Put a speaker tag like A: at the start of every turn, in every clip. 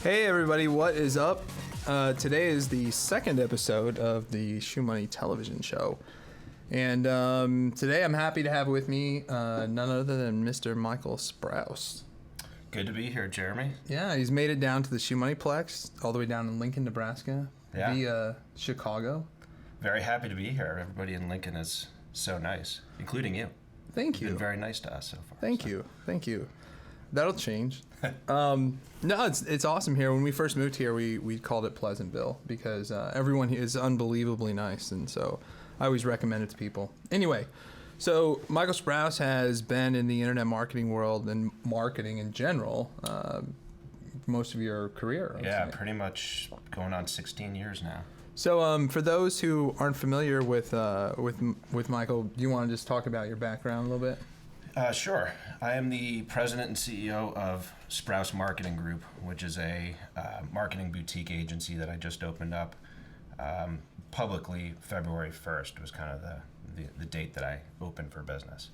A: Hey everybody, what is up? Today is the second episode of the Shoemoney television show. And today I'm happy to have with me none other than Mr. Michael Sprouce.
B: Good to be here, Jeremy.
A: Yeah, he's made it down to the Shoemoneyplex, all the way down in Lincoln, Nebraska, via Chicago.
B: Very happy to be here. Everybody in Lincoln is so nice, including you.
A: Thank you.
B: You've been very nice to us so far.
A: Thank you. That'll change. No, it's awesome here. When we first moved here, we called it Pleasantville because everyone here is unbelievably nice, and so I always recommend it to people. Anyway, so Michael Sprouce has been in the internet marketing world and marketing in general most of your career.
B: Yeah, pretty much going on 16 years now.
A: So for those who aren't familiar with Michael, do you want to just talk about your background a little bit?
B: Sure. I am the president and CEO of Sprouse Marketing Group, which is a marketing boutique agency that I just opened up publicly. February 1st was kind of the date that I opened for business.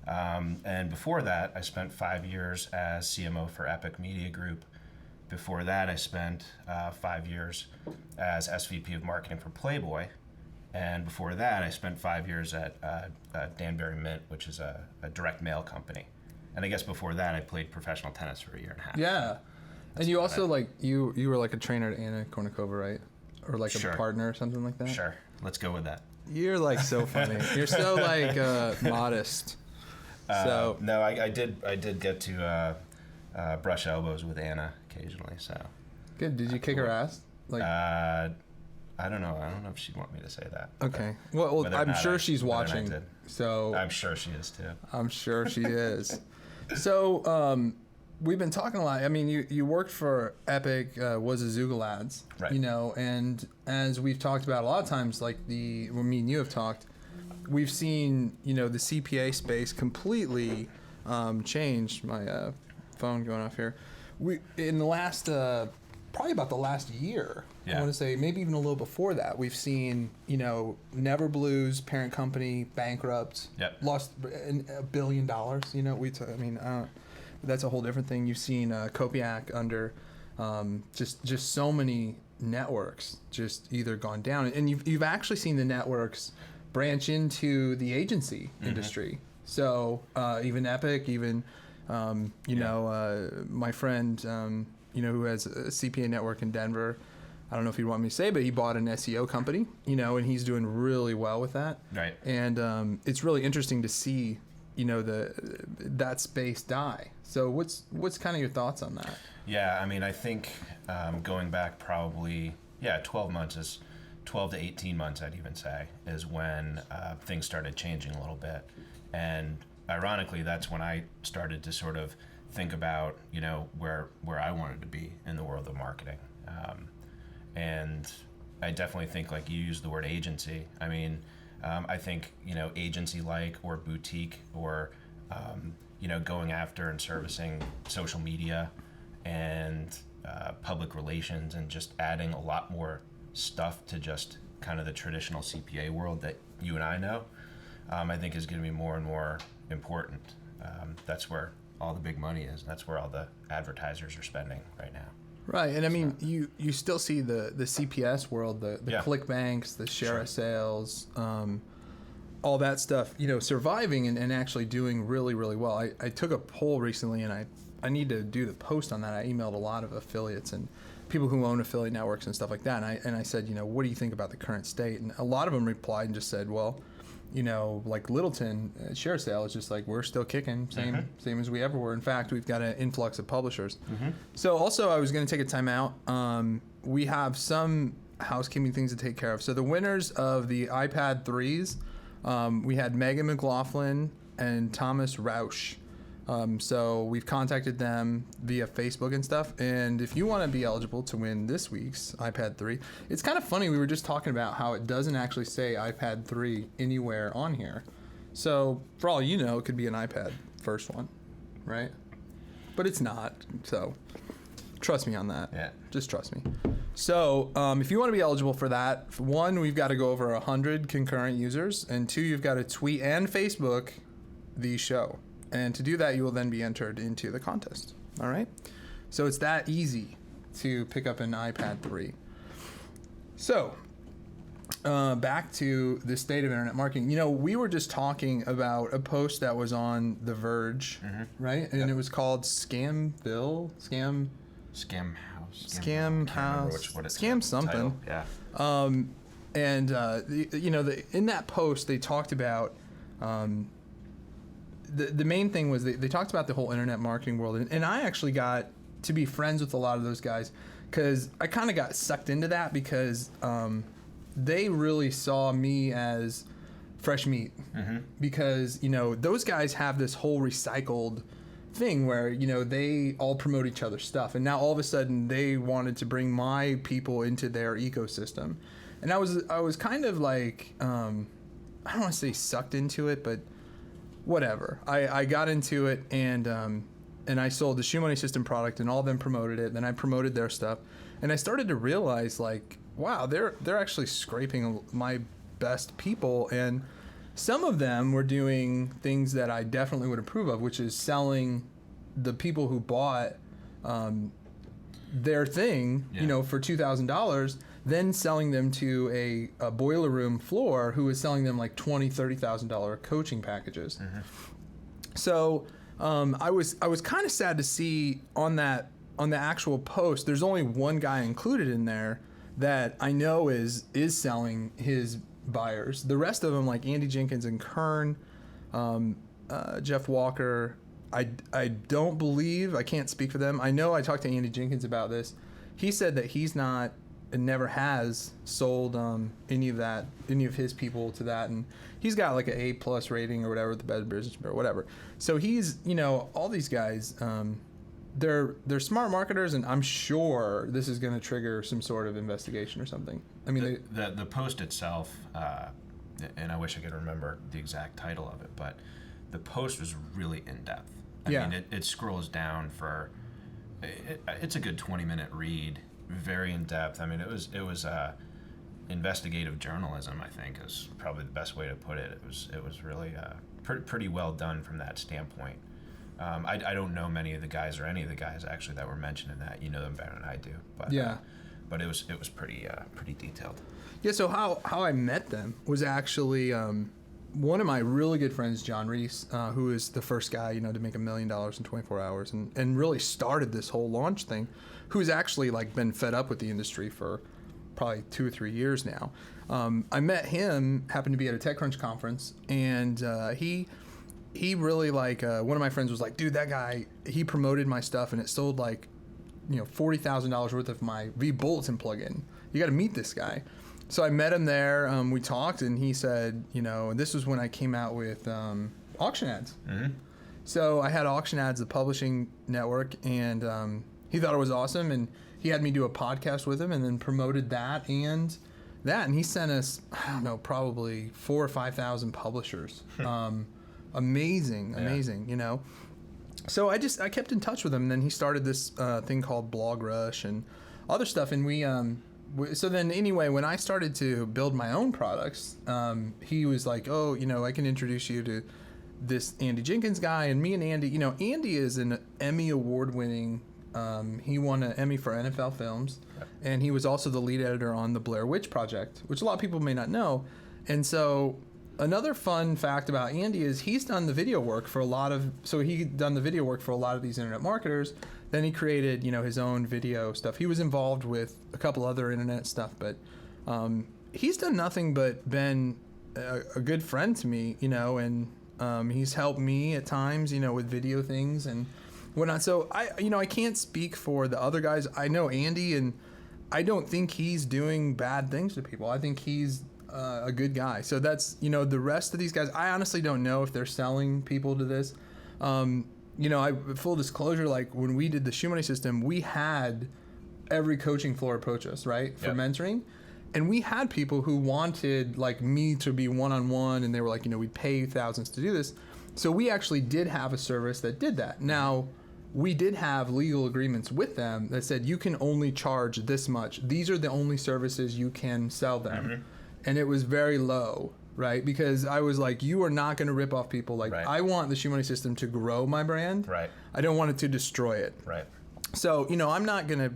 B: And before that, I spent 5 years as CMO for Epic Media Group. Before that, I spent 5 years as SVP of marketing for Playboy. And before that, I spent 5 years at Danbury Mint, which is a direct mail company. And I guess before that, I played professional tennis for a year and a half.
A: Yeah. And you also, you were like a trainer at Anna Kournikova, right? Or like
B: Sure.
A: A partner or something like that?
B: Sure. Let's go with that.
A: You're like so funny. You're so like modest.
B: No, I did get to brush elbows with Anna occasionally. So
A: good. Did you kick her ass?
B: I don't know. I don't know if she'd want me to say that.
A: Okay. Well I'm sure she's watching. So
B: I'm sure she is too.
A: I'm sure she is. So we've been talking a lot. I mean, you worked for Epic, was a Zoogle Ads,
B: right?
A: And as we've talked about a lot of times, like when me and you have talked, we've seen the CPA space completely change. My phone going off here. In the last. Probably about the last year, I want to say, maybe even a little before that, we've seen, Never Blues, parent company, bankrupt, lost $1 billion. That's a whole different thing. You've seen Kopiak under just so many networks just either gone down, and you've actually seen the networks branch into the agency industry. So even Epic, even my friend. Who has a CPA network in Denver. I don't know if he'd want me to say, but he bought an SEO company, and he's doing really well with that.
B: Right.
A: And it's really interesting to see, that space die. So what's kind of your thoughts on that?
B: Yeah, I mean, I think going back probably, 12 to 18 months, I'd even say, is when things started changing a little bit. And ironically, that's when I started to sort of think about where I wanted to be in the world of marketing, and I definitely think, like you used the word agency. I mean, I think agency like or boutique or going after and servicing social media and public relations and just adding a lot more stuff to just kind of the traditional CPA world that you and I know, I think is going to be more and more important. That's where all the big money is. That's where all the advertisers are spending right now.
A: Right, and I mean, you still see the CPS world, the ClickBanks, the share of sales, all that stuff, surviving and actually doing really, really well. I took a poll recently, and I need to do the post on that. I emailed a lot of affiliates and people who own affiliate networks and stuff like that, and I said, what do you think about the current state? And a lot of them replied and just said, well, like Littleton share sale is just like, we're still kicking, same as we ever were. In fact, we've got an influx of publishers. So also, I was going to take a time out. We have some housekeeping things to take care of. So the winners of the iPad 3s, we had Megan McLaughlin and Thomas Rausch. So we've contacted them via Facebook and stuff. And if you want to be eligible to win this week's iPad 3, it's kind of funny. We were just talking about how it doesn't actually say iPad 3 anywhere on here. So for all you know, it could be an iPad first one, right? But it's not. So trust me on that.
B: Yeah.
A: Just trust me. So if you want to be eligible for that, one, we've got to go over 100 concurrent users, and two, you've got to tweet and Facebook the show. And to do that, you will then be entered into the contest. All right? So it's that easy to pick up an iPad 3. So back to the state of internet marketing. We were just talking about a post that was on The Verge, right? And it was called Scam something.
B: Yeah.
A: In that post, they talked about the main thing was they talked about the whole internet marketing world, and I actually got to be friends with a lot of those guys because I kind of got sucked into that because they really saw me as fresh meat because those guys have this whole recycled thing where they all promote each other's stuff, and now all of a sudden they wanted to bring my people into their ecosystem, and I was kind of like I don't want to say sucked into it, but whatever. I got into it, and I sold the Shoemoney system product, and all of them promoted it. Then I promoted their stuff, and I started to realize like, wow, they're actually scraping my best people, and some of them were doing things that I definitely would approve of, which is selling the people who bought their thing, for $2,000, then selling them to a boiler room floor who was selling them like $20,000, $30,000 coaching packages. So I was kind of sad to see on the actual post, there's only one guy included in there that I know is selling his buyers. The rest of them, like Andy Jenkins and Kern, Jeff Walker, I don't believe, I can't speak for them. I know I talked to Andy Jenkins about this. He said that he's not and never has sold any of his people to that, and he's got like an A+ rating or whatever with the Better Business Bureau, whatever. So he's, all these guys, they're smart marketers, and I'm sure this is going to trigger some sort of investigation or something. I mean,
B: the post itself, and I wish I could remember the exact title of it, but the post was really in depth. I mean, it scrolls down for it's a good 20-minute read, very in depth. I mean, it was investigative journalism, I think, is probably the best way to put it. It was really pretty well done from that standpoint. I don't know many of the guys or any of the guys actually that were mentioned in that. You know them better than I do, but but it was pretty detailed.
A: Yeah. So how I met them was actually one of my really good friends, John Reese, who is the first guy to make $1 million in 24 hours and really started this whole launch thing, who's actually like been fed up with the industry for probably 2 or 3 years now. I met him, happened to be at a TechCrunch conference, and he really like one of my friends was like, dude, that guy, he promoted my stuff and it sold like $40,000 worth of my vBulletin plugin. You got to meet this guy. So I met him there. We talked, and he said, this was when I came out with auction ads. So I had auction ads, the publishing network, and he thought it was awesome, and he had me do a podcast with him, and then promoted that, and he sent us, I don't know, probably 4,000 or 5,000 publishers. Amazing. So I kept in touch with him, and then he started this thing called Blog Rush and other stuff, and so then anyway, when I started to build my own products, he was like, oh, I can introduce you to this Andy Jenkins guy. And me and Andy, Andy is an Emmy award-winning, he won an Emmy for NFL films, and he was also the lead editor on the Blair Witch Project, which a lot of people may not know. And so another fun fact about Andy is he's done the video work for a lot of these internet marketers. Then he created, his own video stuff. He was involved with a couple other internet stuff, but he's done nothing but been a good friend to me, and he's helped me at times, with video things and whatnot. So I can't speak for the other guys. I know Andy, and I don't think he's doing bad things to people. I think he's a good guy. So that's, the rest of these guys, I honestly don't know if they're selling people to this. full disclosure, like when we did the Shoemoney system, we had every coaching floor approach us, right, for mentoring. And we had people who wanted like me to be one-on-one, and they were like, we'd pay thousands to do this. So we actually did have a service that did that. Now, we did have legal agreements with them that said you can only charge this much. These are the only services you can sell them. Mm-hmm. And it was very low, right? Because I was like, you are not going to rip off people. Like, I want the Shoemoney system to grow my brand.
B: Right.
A: I don't want it to destroy it.
B: Right.
A: So, I'm not going to,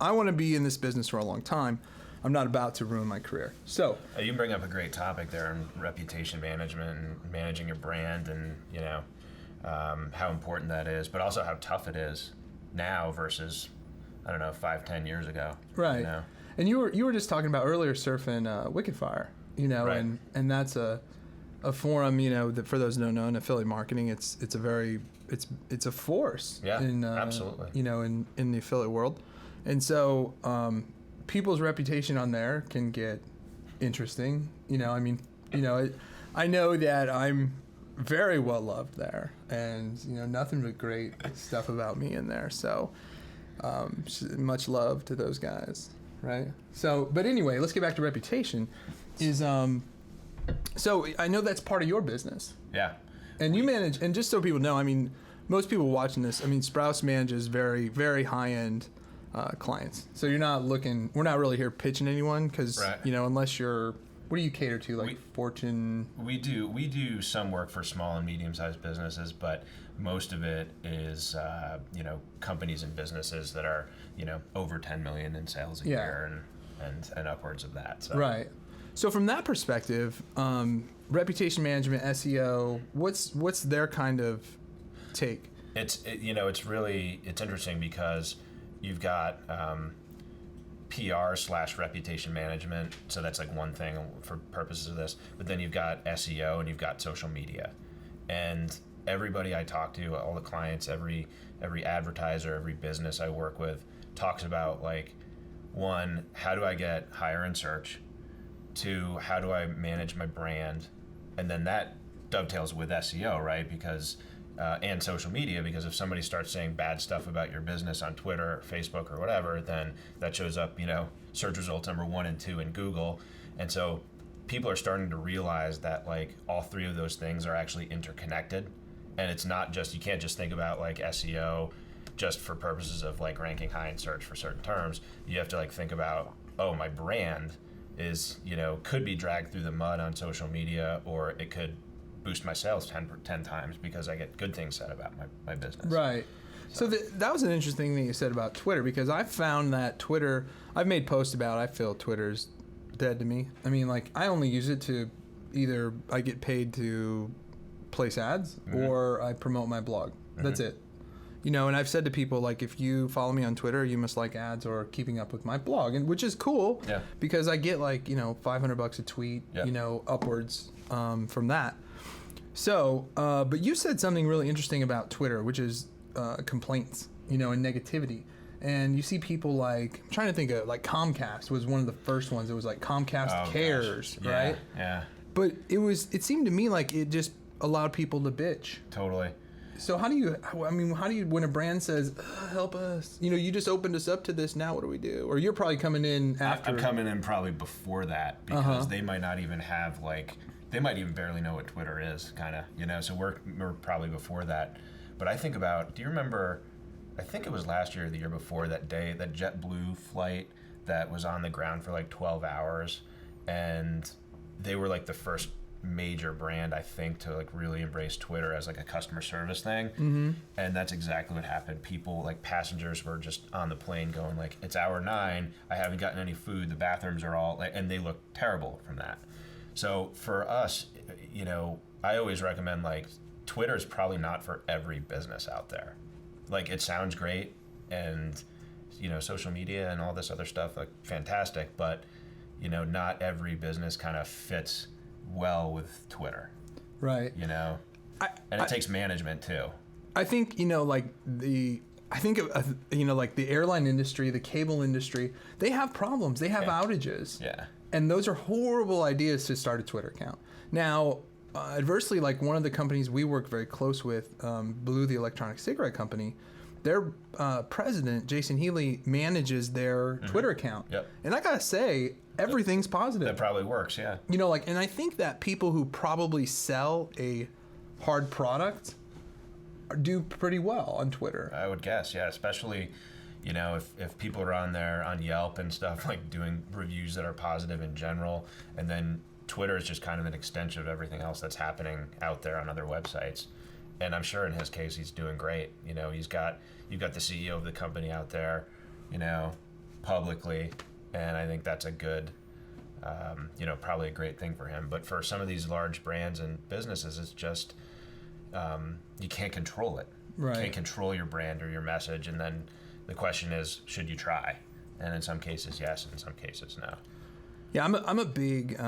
A: I want to be in this business for a long time. I'm not about to ruin my career. So
B: you bring up a great topic there in reputation management and managing your brand, and how important that is, but also how tough it is now versus 5-10 years ago.
A: Right. And you were just talking about earlier surfing Wicked Fire,
B: right.
A: and that's a forum, that for those who don't know, in affiliate marketing, it's a force.
B: Yeah,
A: in,
B: absolutely.
A: In the affiliate world, and so people's reputation on there can get interesting. I know that I'm very well loved there, and nothing but great stuff about me in there. So much love to those guys, right? So, but anyway, let's get back to reputation. So I know that's part of your business.
B: Yeah.
A: And you manage, and just so people know, most people watching this, Sprouse manages very, very high-end clients. So we're not really here pitching anyone, because, unless you're, what do you cater to? Like Fortune? We
B: do some work for small and medium-sized businesses, but most of it is, companies and businesses that are, over 10 million in sales a year and upwards of that. So.
A: Right. So from that perspective, reputation management, SEO, what's their kind of take?
B: It's interesting because you've got PR/reputation management, so that's like one thing for purposes of this. But then you've got SEO and you've got social media, and everybody I talk to, all the clients, every advertiser, every business I work with talks about, like, one, how do I get higher in search? Two, how do I manage my brand? And then that dovetails with SEO, right? Because and social media, because if somebody starts saying bad stuff about your business on Twitter, or Facebook, or whatever, then that shows up, search results number 1 and 2 in Google. And so people are starting to realize that, like, all three of those things are actually interconnected. And it's not just, you can't just think about like SEO just for purposes of like ranking high in search for certain terms. You have to like think about, my brand is, could be dragged through the mud on social media, or it could boost my sales 10 times because I get good things said about my business.
A: Right. So that was an interesting thing you said about Twitter, because I found that Twitter, I've made posts about, I feel Twitter's dead to me. I only use it to either I get paid to place ads, or I promote my blog. That's it. And I've said to people, like, if you follow me on Twitter, you must like ads or keeping up with my blog, and which is cool, because I get like, $500 a tweet, upwards from that. So, but you said something really interesting about Twitter, which is complaints, and negativity. And you see people like, I'm trying to think of, like, Comcast was one of the first ones. It was like Comcast cares, right?
B: Yeah.
A: But it seemed to me like it just allowed people to bitch.
B: Totally.
A: So how do you, when a brand says, help us, you just opened us up to this, now what do we do? Or you're probably coming in after.
B: I'm coming in probably before that, because they might not even have, like, they might even barely know what Twitter is, kind of, so we're probably before that. But I think about, do you remember, I think it was last year or the year before, that day, that JetBlue flight that was on the ground for like 12 hours, and they were like the first major brand, I think, to like really embrace Twitter as like a customer service thing. And that's exactly what happened. People, like, passengers were just on the plane going like, it's hour 9, I haven't gotten any food, the bathrooms are all, and they look terrible from that. So for us, I always recommend, like, Twitter is probably not for every business out there. Like, it sounds great, and social media and all this other stuff, like, fantastic, but not every business kind of fits well with Twitter,
A: right?
B: It takes management too.
A: I think like the airline industry, the cable industry, they have problems, they have outages, and those are horrible ideas to start a Twitter account. Now, adversely, like one of the companies we work very close with, Blue, the electronic cigarette company, their president, Jason Healy, manages their Twitter account.
B: Yep.
A: And I gotta say, everything's positive.
B: That probably works, yeah.
A: You know, like, and I think that people who probably sell a hard product do pretty well on Twitter.
B: I would guess, yeah, especially, you know, if people are on there on Yelp and stuff, like doing reviews that are positive in general, and then Twitter is just kind of an extension of everything else that's happening out there on other websites. And I'm sure in his case he's doing great. You know, you've got the CEO of the company out there, you know, publicly, and I think that's a good, you know, probably a great thing for him. But for some of these large brands and businesses, it's just you can't control it.
A: Right.
B: You can't control your brand or your message, and then the question is, should you try? And in some cases, yes. In some cases, no.
A: Yeah, I'm a big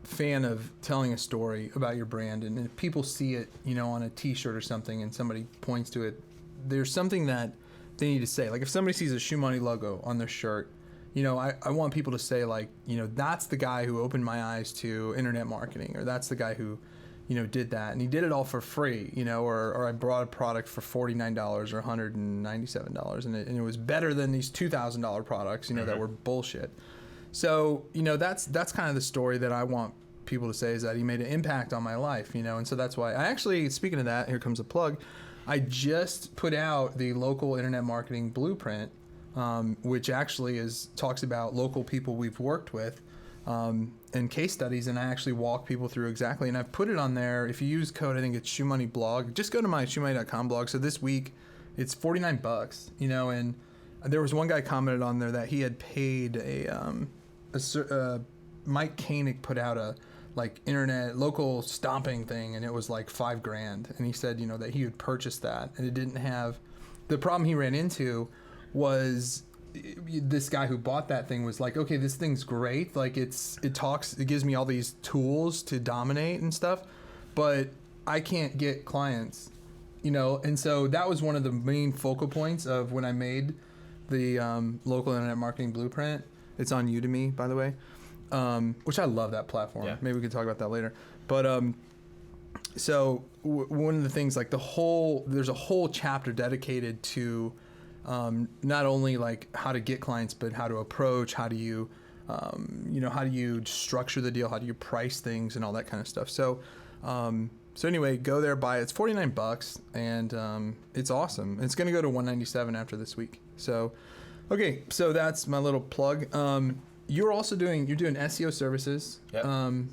A: fan of telling a story about your brand, and if people see it, you know, on a T-shirt or something, and somebody points to it, there's something that they need to say. Like if somebody sees a Shoe Money logo on their shirt, you know, I want people to say, like, you know, that's the guy who opened my eyes to internet marketing, or that's the guy who, you know, did that, and he did it all for free, you know, or I brought a product for $49 or $197, and it was better than these $2,000 products, you know, that were bullshit. So, you know, that's kind of the story that I want people to say, is that he made an impact on my life, you know, and so that's why I actually, speaking of that, here comes a plug. I just put out the local internet marketing blueprint, which actually talks about local people we've worked with and case studies, and I actually walk people through exactly, and I've put it on there. If you use code, I think it's Shoemoney blog, just go to my shoemoney.com blog. So this week it's $49, you know, and there was one guy commented on there that he had paid Mike Koenig put out a like internet local stomping thing, and it was like $5,000, and he said, you know, that he had purchased that, and it didn't have, the problem he ran into was this guy who bought that thing was like, okay, this thing's great, like it gives me all these tools to dominate and stuff, but I can't get clients, you know. And so that was one of the main focal points of when I made the local internet marketing blueprint. It's on Udemy, by the way, which I love that platform. Yeah. Maybe we can talk about that later. But so one of the things, like there's a whole chapter dedicated to not only like how to get clients, but how to approach, how do you, you know, how do you structure the deal, how do you price things, and all that kind of stuff. So anyway, go there, buy it. It's $49, and it's awesome. It's going to go to $197 after this week. So, okay, so that's my little plug. You're also doing SEO services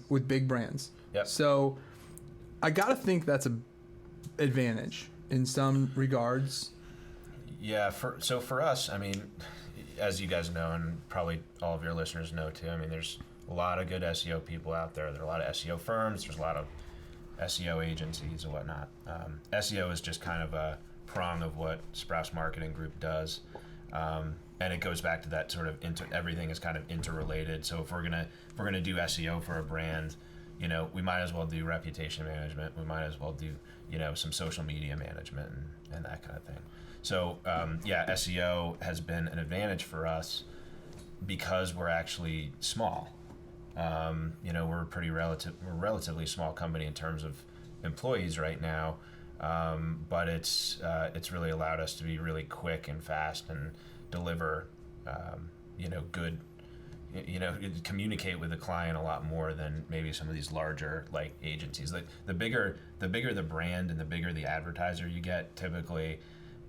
A: with big brands.
B: Yep.
A: So I got to think that's an advantage in some regards.
B: Yeah, so for us, I mean, as you guys know, and probably all of your listeners know too, I mean, there's a lot of good SEO people out there. There are a lot of SEO firms. There's a lot of SEO agencies and whatnot. SEO is just kind of a prong of what Sprouse Marketing Group does. And it goes back to that sort of everything is kind of interrelated. So if we're gonna do SEO for a brand, you know, we might as well do reputation management. We might as well do, you know, some social media management and that kind of thing. So SEO has been an advantage for us because we're actually small. You know, we're a relatively small company in terms of employees right now, but it's really allowed us to be really quick and fast and deliver, you know, good, you know, communicate with the client a lot more than maybe some of these larger like agencies. Like the bigger the brand and the bigger the advertiser you get, typically,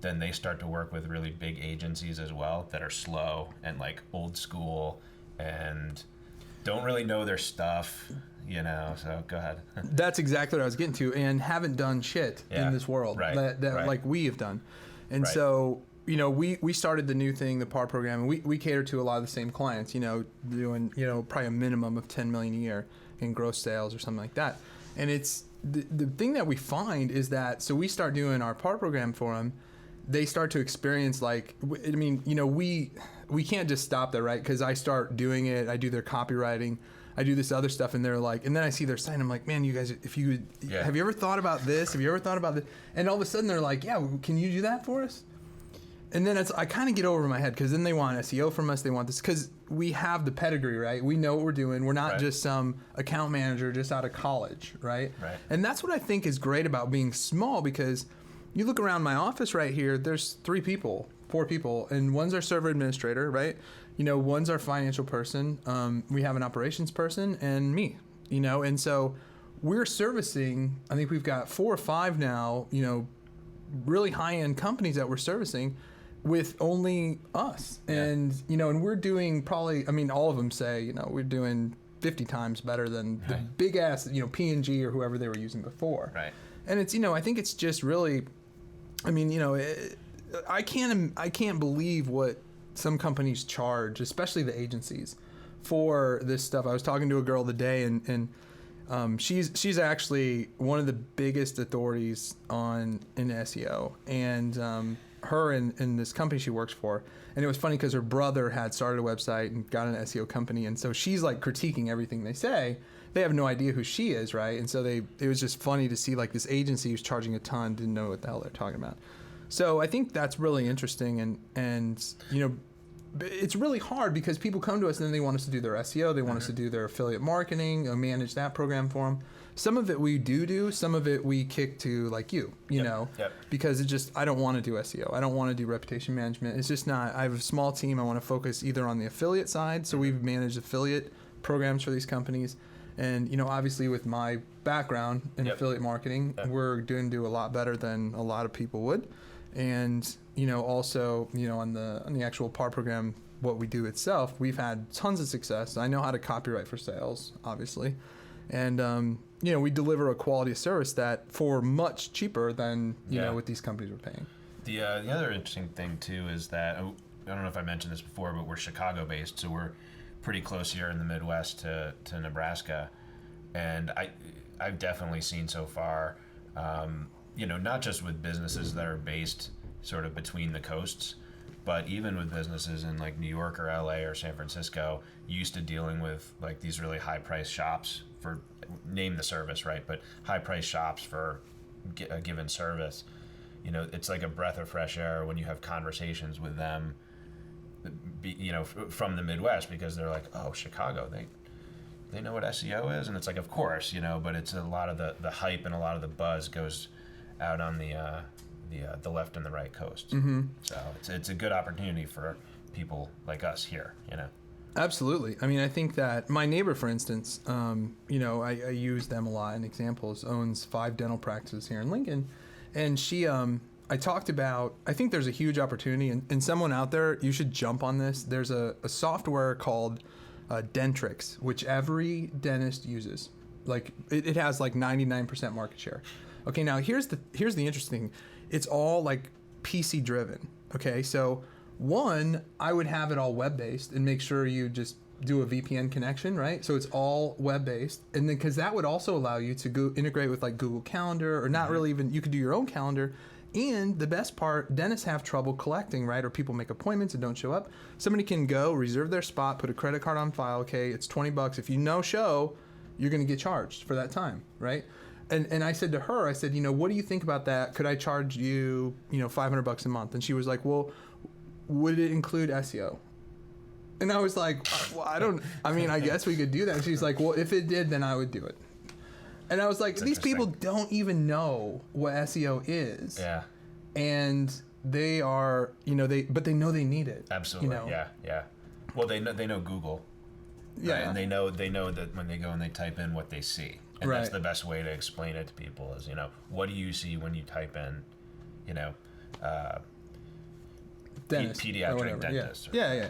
B: then they start to work with really big agencies as well that are slow and like old school and don't really know their stuff, you know. So go ahead.
A: That's exactly what I was getting to, and haven't done shit in this world that like we have done. And so, you know, we started the new thing, the PAR program, and we cater to a lot of the same clients, you know, doing, you know, probably a minimum of 10 million a year in gross sales or something like that. And it's the thing that we find is that, so we start doing our PAR program for them, they start to experience, like, I mean, you know, we can't just stop there, right? Because I start doing it, I do their copywriting, I do this other stuff, and they're like, and then I see their site, I'm like, man, you guys, have you ever thought about this? Have you ever thought about this? And all of a sudden they're like, yeah, can you do that for us? And then I kind of get over my head because then they want SEO from us. They want this because we have the pedigree, right? We know what we're doing. We're not just some account manager just out of college, right?
B: Right.
A: And that's what I think is great about being small, because you look around my office right here, there's 4 people, and one's our server administrator, right? One's our financial person. We have an operations person and me, and so we're servicing, I think we've got 4 or 5 now, really high-end companies that we're servicing with only us. And, and we're doing probably, all of them say, we're doing 50 times better than the big ass, P&G or whoever they were using before.
B: Right.
A: And it's, I think it's just really, I can't believe what some companies charge, especially the agencies, for this stuff. I was talking to a girl today, and she's actually one of the biggest authorities in SEO, and her and this company she works for. And it was funny because her brother had started a website and got an SEO company, and so she's like critiquing everything they say. They have no idea who she is, right? And so it was just funny to see like this agency who's charging a ton didn't know what the hell they're talking about. So I think that's really interesting, and it's really hard because people come to us and then they want us to do their SEO, they want us to do their affiliate marketing, manage that program for them. Some of it we do, some of it we kick to like you know, because it just, I don't want to do SEO. I don't want to do reputation management. It's just not, I have a small team. I want to focus either on the affiliate side. So we've managed affiliate programs for these companies. And, obviously with my background in affiliate marketing, we're doing a lot better than a lot of people would. And, also, on the actual PAR program, what we do itself, we've had tons of success. I know how to copyright for sales, obviously. And, we deliver a quality of service that for much cheaper than, what these companies are paying.
B: The other interesting thing, too, is that, I don't know if I mentioned this before, but we're Chicago-based, so we're pretty close here in the Midwest to Nebraska. And I've definitely seen so far, not just with businesses that are based sort of between the coasts, but even with businesses in like New York or LA or San Francisco, used to dealing with like these really high-priced shops for, name the service, right? But high-priced shops for a given service. It's like a breath of fresh air when you have conversations with them, from the Midwest, because they're like, oh, Chicago, they know what SEO is, and it's like, of course, but it's a lot of the hype and a lot of the buzz goes out on the left and the right coast. Mm-hmm. So it's a good opportunity for people like us here,
A: Absolutely. I think that my neighbor, for instance, I use them a lot in examples, owns 5 dental practices here in Lincoln, and she, I talked about, I think there's a huge opportunity, and someone out there, you should jump on this. There's a software called Dentrix, which every dentist uses. Like it has like 99% market share. Okay, now here's the interesting thing. It's all like PC driven. Okay, so one, I would have it all web-based and make sure you just do a VPN connection, right? So it's all web-based, and then because that would also allow you to go integrate with like Google Calendar, or not really even, you could do your own calendar. And the best part, dentists have trouble collecting, right? Or people make appointments and don't show up. Somebody can go reserve their spot, put a credit card on file. Okay, it's $20. If you no show, you're going to get charged for that time, right? And I said to her, I said, what do you think about that? Could I charge you, $500 a month? And she was like, well, would it include SEO? And I was like, well, I guess we could do that. And she's like, well, if it did, then I would do it. And I was like, these people don't even know what SEO is. Yeah. And they are, but they know they need it.
B: Absolutely. Yeah. Well, they know Google. Right? Yeah. And they know that when they go and they type in what they see. And that's the best way to explain it to people is, what do you see when you type in,
A: dentist,
B: pediatric dentist.
A: Yeah.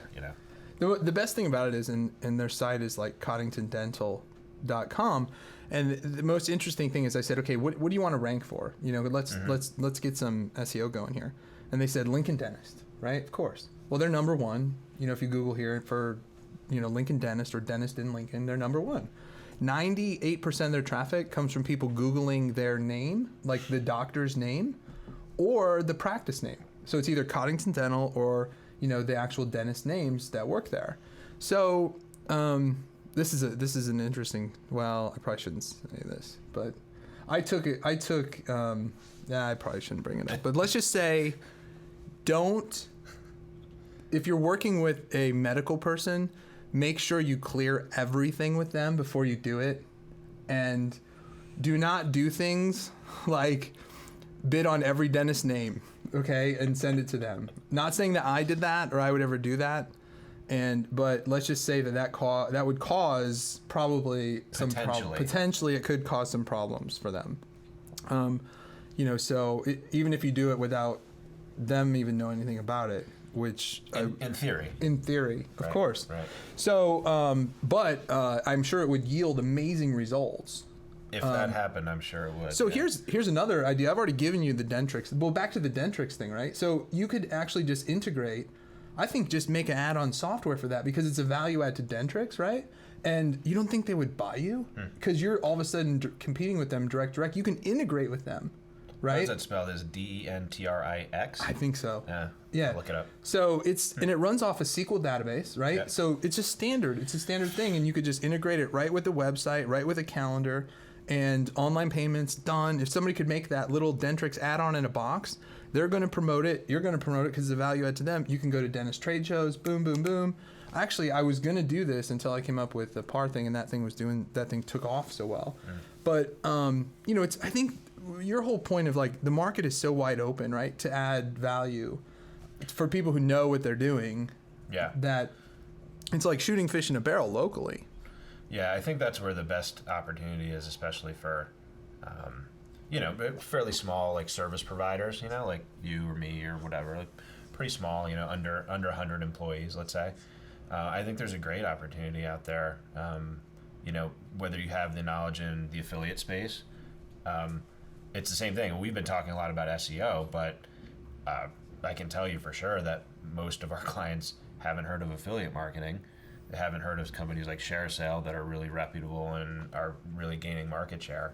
A: The best thing about it is, and their site is like CoddingtonDental.com. And the most interesting thing is I said, okay, what do you want to rank for? Let's get some SEO going here. And they said Lincoln Dentist, right? Of course. Well, they're number one. If you Google here for, Lincoln Dentist or dentist in Lincoln, they're number one. 98% of their traffic comes from people Googling their name, like the doctor's name, or the practice name. So it's either Coddington Dental or, the actual dentist names that work there. So, This is an interesting. Well, I probably shouldn't say this, but I probably shouldn't bring it up. But let's just say, don't if you're working with a medical person, make sure you clear everything with them before you do it. And do not do things like bid on every dentist name, okay, and send it to them. Not saying that I did that or I would ever do that. But let's just say that would cause probably some potentially it could cause some problems for them. So even if you do it without them even knowing anything about it, which
B: in theory,
A: of course.
B: Right.
A: So, but I'm sure it would yield amazing results.
B: If that happened, I'm sure it would.
A: So here's another idea. I've already given you the Dentrix. Well, back to the Dentrix thing, right? So you could actually just integrate. I think just make an add-on software for that because it's a value add to Dentrix, right? And you don't think they would buy you because you're all of a sudden competing with them direct. You can integrate with them, right?
B: How does that spell? Is Dentrix?
A: I think so.
B: Yeah. I'll look it up.
A: So and it runs off a SQL database, right? Yeah. So it's just standard. It's a standard thing, and you could just integrate it right with the website, right with a calendar, and online payments done. If somebody could make that little Dentrix add-on in a box, they're going to promote it. You're going to promote it because it's a value add to them. You can go to dentist trade shows. Boom, boom, boom. Actually, I was going to do this until I came up with the PAR thing, and that thing took off so well. But I think your whole point of like the market is so wide open, right? To add value for people who know what they're doing.
B: Yeah.
A: That it's like shooting fish in a barrel locally.
B: Yeah, I think that's where the best opportunity is, especially for, fairly small like service providers, like you or me or whatever, like pretty small, under 100 employees, let's say. I think there's a great opportunity out there, whether you have the knowledge in the affiliate space. It's the same thing. We've been talking a lot about SEO, but I can tell you for sure that most of our clients haven't heard of affiliate marketing. They haven't heard of companies like ShareSale that are really reputable and are really gaining market share.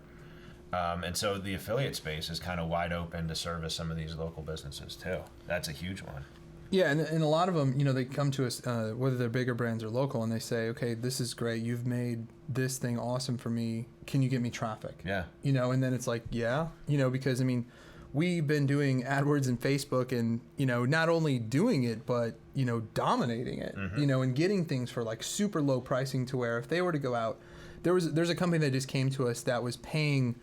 B: And so the affiliate space is kind of wide open to service some of these local businesses too. That's a huge one.
A: Yeah, and a lot of them, they come to us, whether they're bigger brands or local, and they say, okay, this is great. You've made this thing awesome for me. Can you get me traffic?
B: Yeah.
A: And then it's like, yeah, because, we've been doing AdWords and Facebook and, not only doing it, but, dominating it, and getting things for like super low pricing to where if they were to go out, there's a company that just came to us that was paying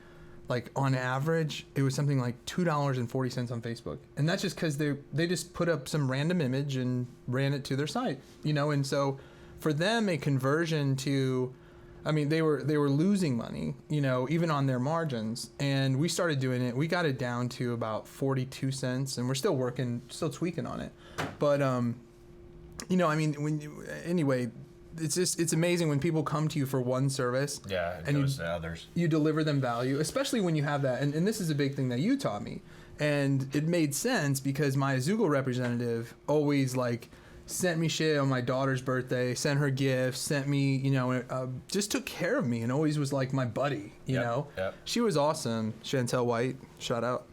A: like on average, it was something like $2.40 on Facebook. And that's just because they just put up some random image and ran it to their site, and so for them, a conversion to, they were losing money, even on their margins. And we started doing it. We got it down to about 42 cents and we're still tweaking on it. But, anyway, it's amazing when people come to you for one service.
B: Yeah, it goes to others.
A: You deliver them value, especially when you have that. And this is a big thing that you taught me. And it made sense because my Azugo representative always sent me shit on my daughter's birthday, sent her gifts, sent me, just took care of me and always was like my buddy, you know?
B: Yep.
A: She was awesome. Chantel White, shout out.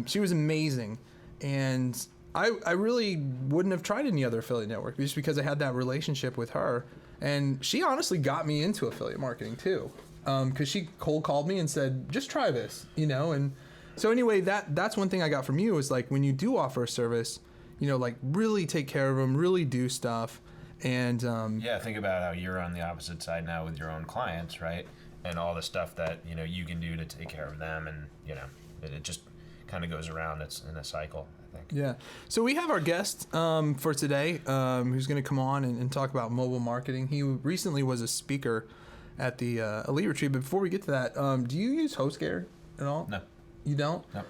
A: She was amazing. And I really wouldn't have tried any other affiliate network just because I had that relationship with her. And she honestly got me into affiliate marketing too. Because she cold called me and said, just try this, And so anyway, that's one thing I got from you is like when you do offer a service, really take care of them, really do stuff. And
B: think about how you're on the opposite side now with your own clients, right? And all the stuff that, you can do to take care of them. And, it just kind of goes around. It's in a cycle.
A: Yeah. So we have our guest for today who's going to come on and talk about mobile marketing. He recently was a speaker at the Elite Retreat. But before we get to that, do you use HostGator at all?
B: No.
A: You don't?
B: No.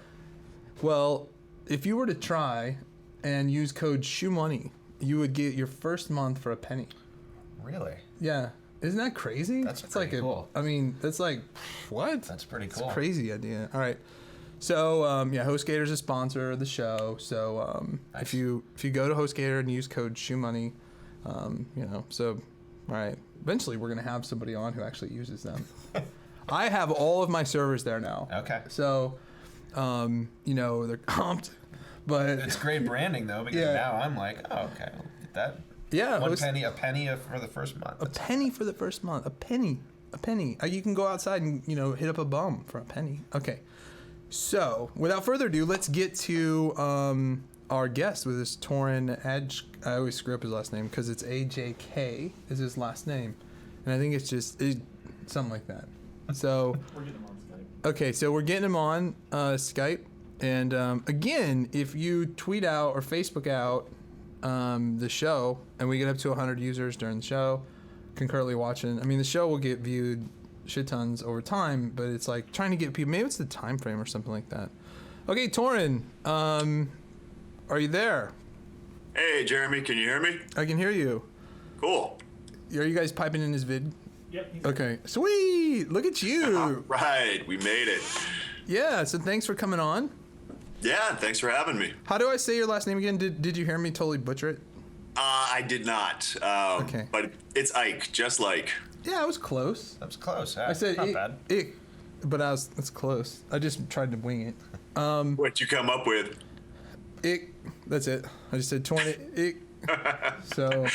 A: Well, if you were to try and use code Shoemoney, you would get your first month for a penny.
B: Really?
A: Yeah. Isn't that crazy?
B: That's pretty cool.
A: That's like, what?
B: That's pretty cool.
A: It's a crazy idea. All right. So, HostGator is a sponsor of the show. So, nice. if you go to HostGator and use code Shoemoney, all right. Eventually, we're going to have somebody on who actually uses them. I have all of my servers there now.
B: Okay.
A: So, they're comped, but
B: it's great branding though because now I'm like, oh, okay, I'll get that.
A: Yeah.
B: A penny for the first month.
A: A penny for the first month. A penny. You can go outside and hit up a bum for a penny. Okay. So, without further ado, let's get to our guest with this Toren Ajk. I always screw up his last name because it's AJK is his last name, and I think it's just something like that. So
C: We're getting him on Skype.
A: Okay, so we're getting him on Skype, and again, if you tweet out or Facebook out the show, and we get up to 100 users during the show, concurrently watching. I mean, the show will get viewed shit tons over time, but it's like trying to get people. Maybe it's the time frame or something like that. Okay, Toren, are you there?
D: Hey, Jeremy, can you hear me?
A: I can hear you.
D: Cool.
A: Are you guys piping in this vid?
C: Yep.
A: Okay, sweet. Look at you.
D: Right, we made it.
A: Yeah. So thanks for coming on.
D: Yeah, thanks for having me.
A: How do I say your last name again? Did you hear me totally butcher it?
D: I did not.
A: Okay.
D: But it's Ike, just like.
A: Yeah, I was close.
B: That was close. Yeah,
A: I said
B: not bad.
A: but that's close. I just tried to wing it.
D: What'd you come up with?
A: That's it. I just said 20. So.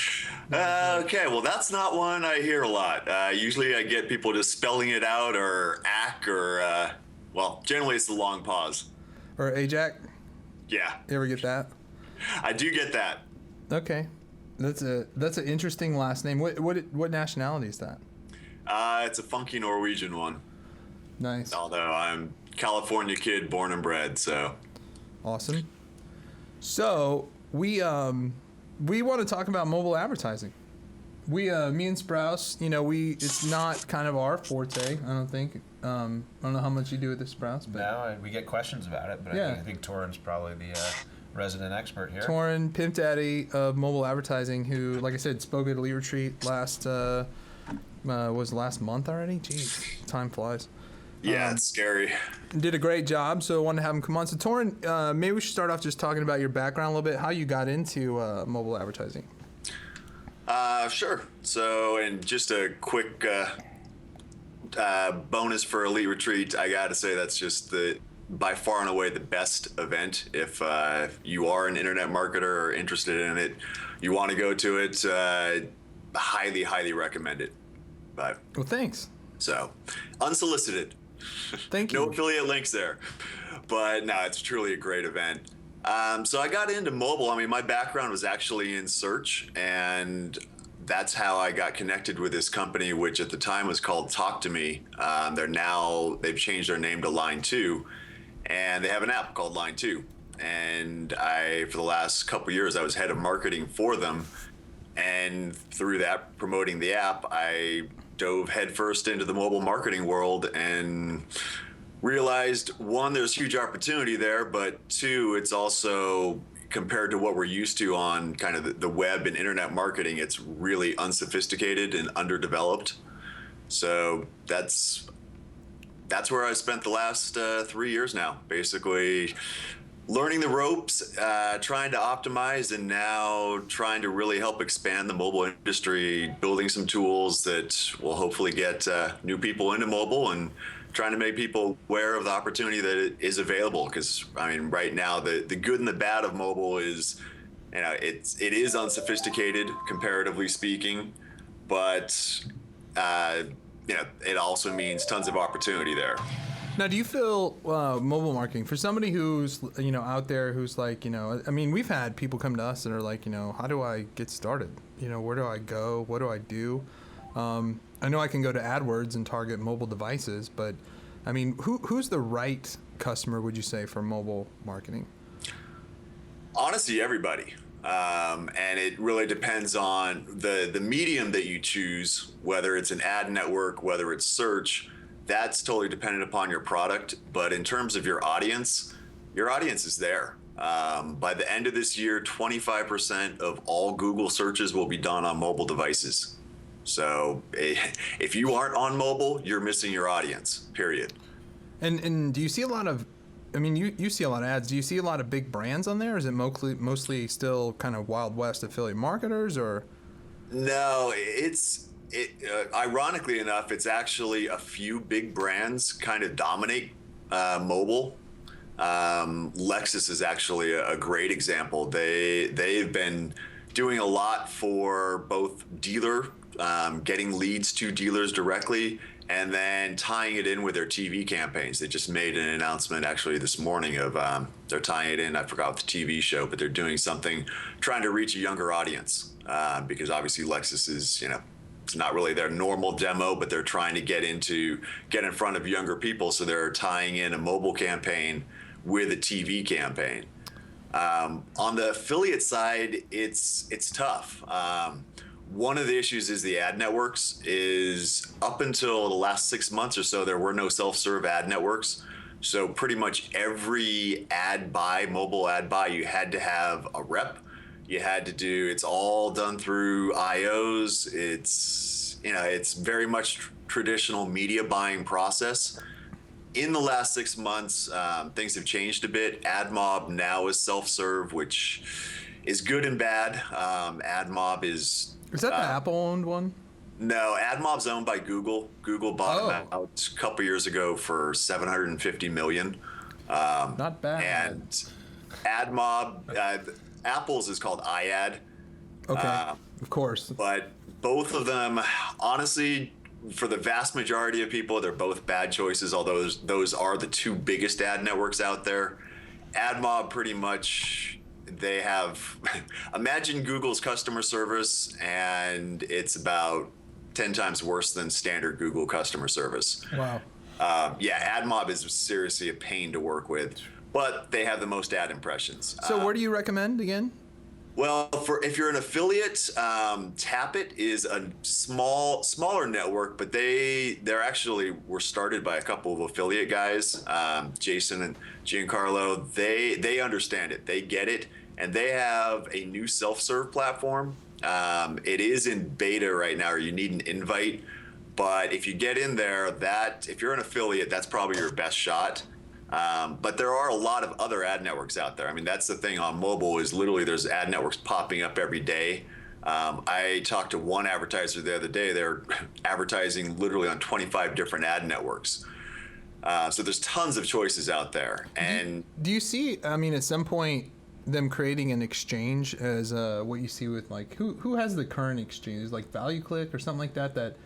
D: Okay, well, that's not one I hear a lot. Usually I get people just spelling it out or ack or, well, generally it's the long pause.
A: Or Ajak.
D: Yeah,
A: You ever get that?
D: I do get that.
A: Okay. That's an interesting last name. What nationality is that?
D: It's a funky Norwegian one.
A: Nice.
D: Although I'm California kid, born and bred, so.
A: Awesome. So we want to talk about mobile advertising. Me and Sprouse, it's not kind of our forte. I don't think. I don't know how much you do with this, Sprouse, but
B: No, we get questions about it, but
A: Yeah.
B: I think Toren's probably the resident expert here.
A: Toren, Pimp Daddy of mobile advertising, who, like I said, spoke at Elite Retreat last month already. Jeez, time flies.
D: Yeah, it's scary.
A: Did a great job, so I wanted to have him come on. So Toren, maybe we should start off just talking about your background a little bit, how you got into mobile advertising.
D: Sure. So, and just a quick bonus for Elite Retreat, I got to say that's just by far and away the best event. If you are an internet marketer or interested in it, you want to go to it, highly, highly recommend it. But
A: Well, thanks.
D: so, unsolicited.
A: Thank you.
D: No affiliate links there. But no, it's truly a great event. So I got into mobile. I mean, my background was actually in search, and that's how I got connected with this company, which at the time was called Talk to Me. They've changed their name to Line 2, and they have an app called Line 2. And for the last couple of years, I was head of marketing for them. And through that, promoting the app, I dove headfirst into the mobile marketing world and realized, one, there's huge opportunity there, but two, it's also, compared to what we're used to on kind of the web and internet marketing, it's really unsophisticated and underdeveloped. So that's where I spent the last 3 years now, basically learning the ropes, trying to optimize, and now trying to really help expand the mobile industry, building some tools that will hopefully get new people into mobile and trying to make people aware of the opportunity that it is available. Because I mean, right now, the good and the bad of mobile is, it is unsophisticated comparatively speaking, but it also means tons of opportunity there.
A: Now, do you feel mobile marketing for somebody who's out there who's like, I mean, we've had people come to us and are like, how do I get started? Where do I go? What do I do? I know I can go to AdWords and target mobile devices, but I mean, who's the right customer, would you say, for mobile marketing?
D: Honestly, everybody. And it really depends on the medium that you choose, whether it's an ad network, whether it's search. That's totally dependent upon your product. But in terms of your audience is there. By the end of this year, 25% of all Google searches will be done on mobile devices. So if you aren't on mobile, you're missing your audience, period.
A: And do you see a lot of, I mean, you see a lot of ads. Do you see a lot of big brands on there? Is it mostly still kind of Wild West affiliate marketers, or? No,
D: ironically enough, it's actually a few big brands kind of dominate mobile. Lexus is actually a great example. They've been doing a lot for both dealer, getting leads to dealers directly, and then tying it in with their TV campaigns. They just made an announcement actually this morning of they're tying it in. I forgot the TV show, but they're doing something, trying to reach a younger audience because obviously Lexus is, it's not really their normal demo, but they're trying to get in front of younger people. So they're tying in a mobile campaign with a TV campaign. On the affiliate side, it's tough. One of the issues is the ad networks. Is up until the last 6 months or so, there were no self-serve ad networks. So pretty much every mobile ad buy, you had to have a rep. You had to do, it's all done through IOs. It's very much traditional media buying process. In the last 6 months, things have changed a bit. AdMob now is self-serve, which is good and bad. AdMob is...
A: Is that the Apple-owned one?
D: No, AdMob's owned by Google. Google bought them out a couple years ago for $750 million.
A: Not bad.
D: And AdMob, Apple's is called iAd.
A: Okay, of course.
D: But both of them, honestly, for the vast majority of people, they're both bad choices, although those are the two biggest ad networks out there. AdMob pretty much... They have, imagine Google's customer service, and it's about 10 times worse than standard Google customer service.
A: Wow.
D: AdMob is seriously a pain to work with, but they have the most ad impressions.
A: So where do you recommend again?
D: Well, if you're an affiliate, Tapit is a smaller network, but they're actually were started by a couple of affiliate guys, Jason and Giancarlo. They understand it, they get it, and they have a new self-serve platform. It is in beta right now, or you need an invite. But if you get in there, if you're an affiliate, that's probably your best shot. But there are a lot of other ad networks out there. I mean, that's the thing on mobile is literally there's ad networks popping up every day. I talked to one advertiser the other day. They're advertising literally on 25 different ad networks. So there's tons of choices out there. And
A: do you see, I mean, at some point, them creating an exchange as what you see with like, who has the current exchange? Like ValueClick or something like that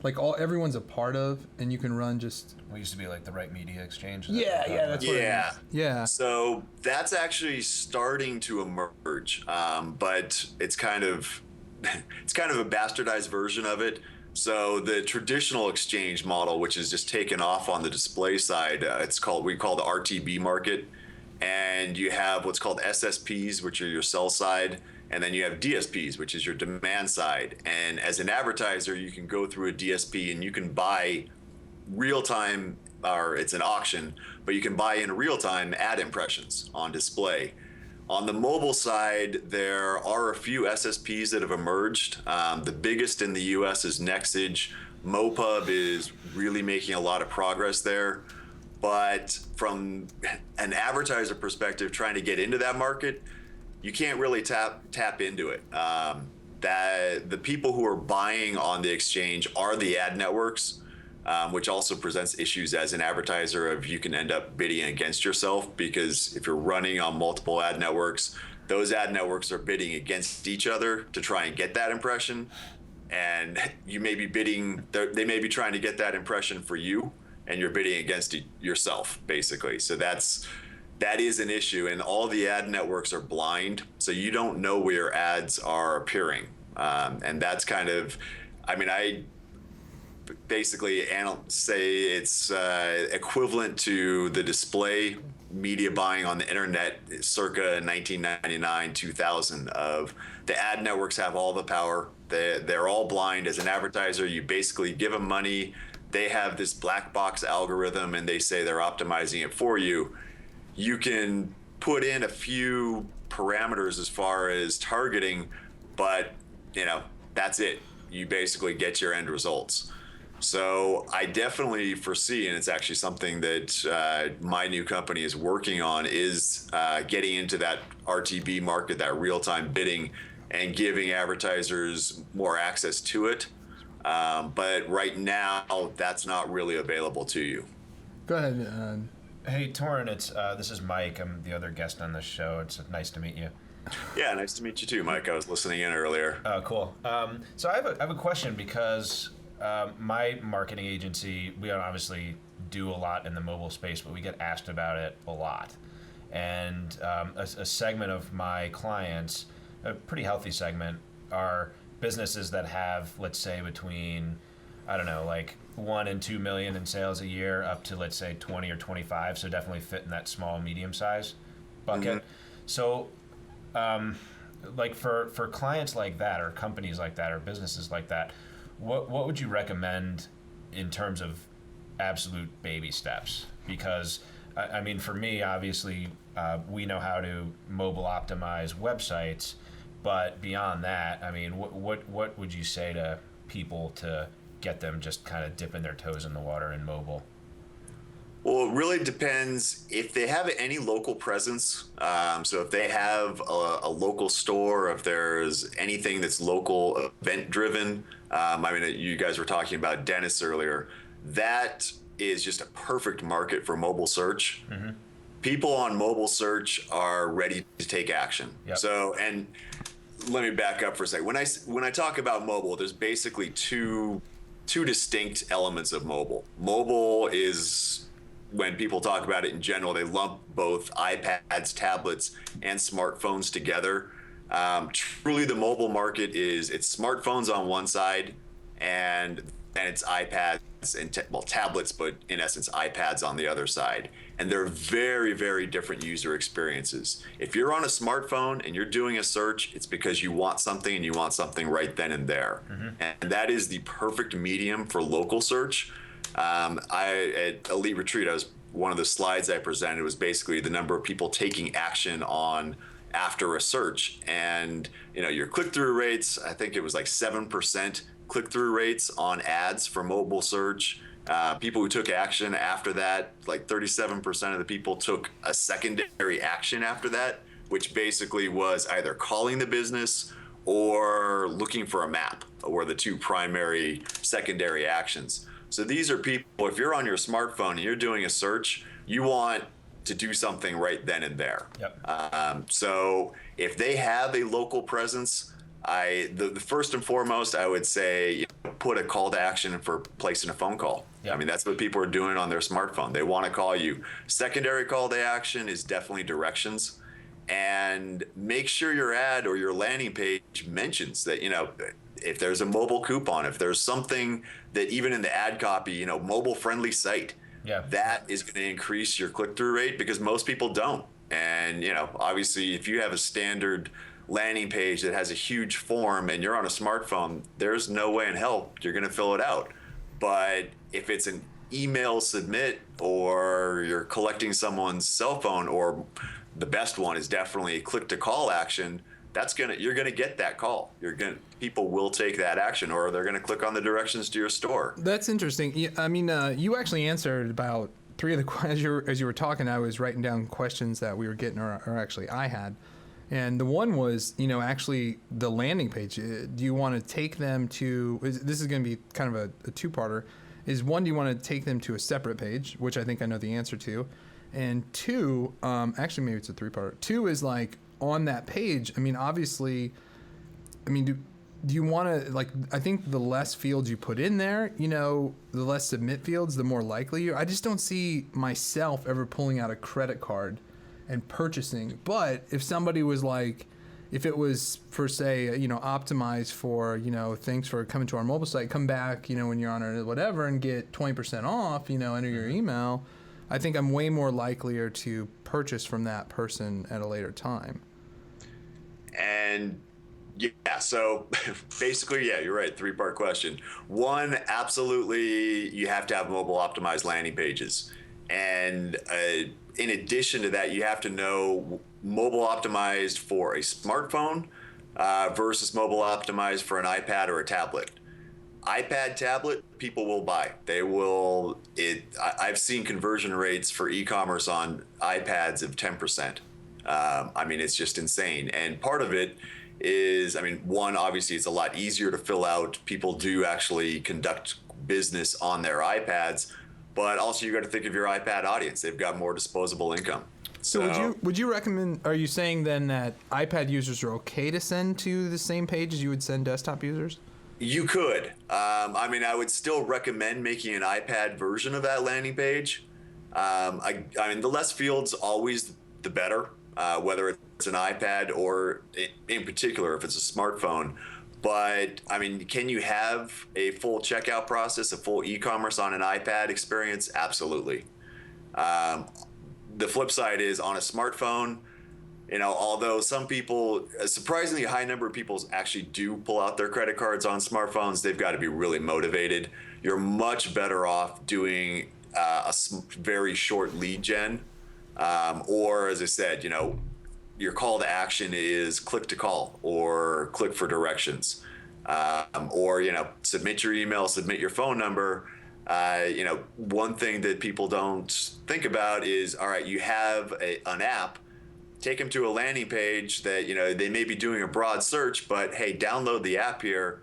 A: like everyone's a part of, and you can run just...
B: We used to be like the Right Media Exchange.
A: That's what it is. Yeah.
D: So that's actually starting to emerge, but it's kind of a bastardized version of it. So the traditional exchange model, which is just taken off on the display side, we call the RTB market, and you have what's called SSPs, which are your sell side. And then you have DSPs, which is your demand side. And as an advertiser, you can go through a DSP and you can buy real-time, or it's an auction, but you can buy in real-time ad impressions on display. On the mobile side, there are a few SSPs that have emerged. The biggest in the US is Nexage. MoPub is really making a lot of progress there. But from an advertiser perspective, trying to get into that market, you can't really tap into it. The people who are buying on the exchange are the ad networks, which also presents issues as an advertiser of you can end up bidding against yourself, because if you're running on multiple ad networks, those ad networks are bidding against each other to try and get that impression. And you may be they may be trying to get that impression for you, and you're bidding against yourself, basically. So that is an issue, and all the ad networks are blind, so you don't know where your ads are appearing. And that's kind of, I mean, I basically say it's equivalent to the display media buying on the internet circa 1999, 2000 of the ad networks have all the power. They're all blind. As an advertiser, you basically give them money. They have this black box algorithm, and they say they're optimizing it for you. You can put in a few parameters as far as targeting, but that's it. You basically get your end results. So I definitely foresee, and it's actually something that my new company is working on, is getting into that RTB market, that real-time bidding, and giving advertisers more access to it. But right now, that's not really available to you.
A: Go ahead.
B: Hey, Toren, this is Mike. I'm the other guest on this show. It's nice to meet you.
D: Yeah, nice to meet you too, Mike. I was listening in earlier.
B: Oh, cool. So I have a question, because my marketing agency, we obviously do a lot in the mobile space, but we get asked about it a lot. And a segment of my clients, a pretty healthy segment, are businesses that have, let's say, between, I don't know, like 1 and 2 million in sales a year up to, let's say, 20 or 25. So definitely fit in that small, medium size bucket. Mm-hmm. So like for clients like that, or companies like that, or businesses like that, what would you recommend in terms of absolute baby steps? Because I mean, for me, obviously, we know how to mobile optimize websites, but beyond that, I mean, what would you say to people to get them just kind of dipping their toes in the water in mobile?
D: Well, it really depends if they have any local presence. So if they have a local store, if there's anything that's local event driven. I mean, you guys were talking about dentists earlier. That is just a perfect market for mobile search. Mm-hmm. People on mobile search are ready to take action. Yep. So, and let me back up for a second. When I talk about mobile, there's basically two distinct elements of mobile. Mobile is, when people talk about it in general, they lump both iPads, tablets, and smartphones together. Truly, the mobile market is, it's smartphones on one side, and it's iPads and tablets, but in essence, iPads on the other side. And they're very, very different user experiences. If you're on a smartphone and you're doing a search, it's because you want something and you want something right then and there. Mm-hmm. And that is the perfect medium for local search. At Elite Retreat, one of the slides I presented was basically the number of people taking action on after a search. And your click-through rates, I think it was like 7% click-through rates on ads for mobile search. People who took action after that, like 37% of the people took a secondary action after that, which basically was either calling the business or looking for a map, were the two primary secondary actions. So these are people, if you're on your smartphone and you're doing a search, you want to do something right then and there. Yep. So if they have a local presence, the first and foremost, I would say put a call to action for placing a phone call. Yep. I mean, that's what people are doing on their smartphone. They want to call you. Secondary call to action is definitely directions. And make sure your ad or your landing page mentions that, if there's a mobile coupon, if there's something that even in the ad copy, mobile friendly site, that is going to increase your click-through rate because most people don't. And, obviously if you have a standard landing page that has a huge form and you're on a smartphone, there's no way in hell you're going to fill it out. But if it's an email submit or you're collecting someone's cell phone, or the best one is definitely a click to call action, you're going to get that call. People will take that action, or they're going to click on the directions to your store.
A: That's interesting. I mean, you actually answered about three of the, as you were talking, I was writing down questions that we were getting, or actually I had. And the one was, actually the landing page. Do you want to take them to, this is going to be kind of a two-parter, is one, do you want to take them to a separate page, which I think I know the answer to. And two, actually maybe it's a three-parter. Two is like on that page, I mean, obviously, do you want to, I think the less fields you put in there, the less submit fields, the more likely I just don't see myself ever pulling out a credit card and purchasing. But if somebody was if it was for, say, optimized for, thanks for coming to our mobile site, come back, when you're on it or whatever, and get 20% off, enter your email, I think I'm way more likelier to purchase from that person at a later time.
D: And so basically, you're right. 3-part question. One, absolutely, you have to have mobile optimized landing pages. And in addition to that, you have to know mobile optimized for a smartphone versus mobile optimized for an iPad or a tablet. iPad, tablet, people will buy. I've seen conversion rates for e-commerce on iPads of 10%. It's just insane. And part of it is, one, obviously it's a lot easier to fill out. People do actually conduct business on their iPads, but also you got to think of your iPad audience. They've got more disposable income.
A: So would you recommend, are you saying then that iPad users are okay to send to the same page as you would send desktop users?
D: You could. I would still recommend making an iPad version of that landing page. The less fields always the better, whether it's an iPad or in particular if it's a smartphone. But I mean, can you have a full checkout process, a full e-commerce on an iPad experience? Absolutely. The flip side is on a smartphone, although some people, a surprisingly high number of people actually do pull out their credit cards on smartphones, they've got to be really motivated. You're much better off doing very short lead gen, or as I said, your call to action is click to call or click for directions, or submit your email, submit your phone number. One thing that people don't think about is, all right, you have an app, take them to a landing page that they may be doing a broad search, but hey, download the app here.